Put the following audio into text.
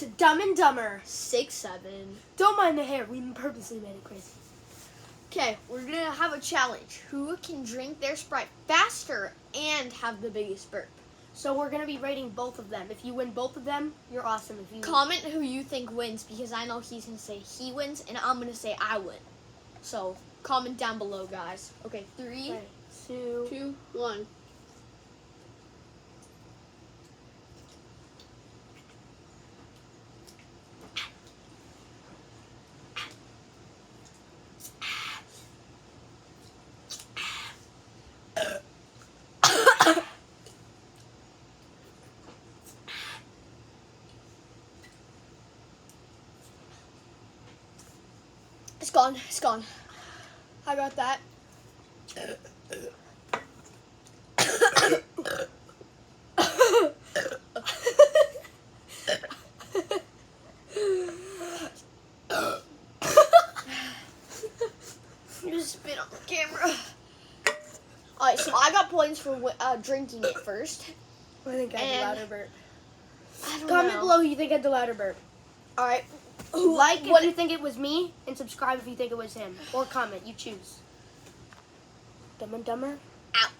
to Dumb and Dumber. 6, 7. Don't mind the hair. We purposely made it crazy. Okay, we're going to have a challenge. Who can drink their Sprite faster and have the biggest burp? So we're going to be rating both of them. If you win both of them, you're awesome. If you Comment who you think wins, because I know he's going to say he wins, and I'm going to say I win. So, comment down below, guys. Okay, 3, 2, 1. It's gone. It's gone. I got that. You just spit on the camera. Alright, so I got points for drinking it first. I think I had the louder burp. I don't Comment know. below who you think had the louder burp. Alright. Like if you think it was me, and subscribe if you think it was him. Or comment, you choose. Dumb and Dumber? Out.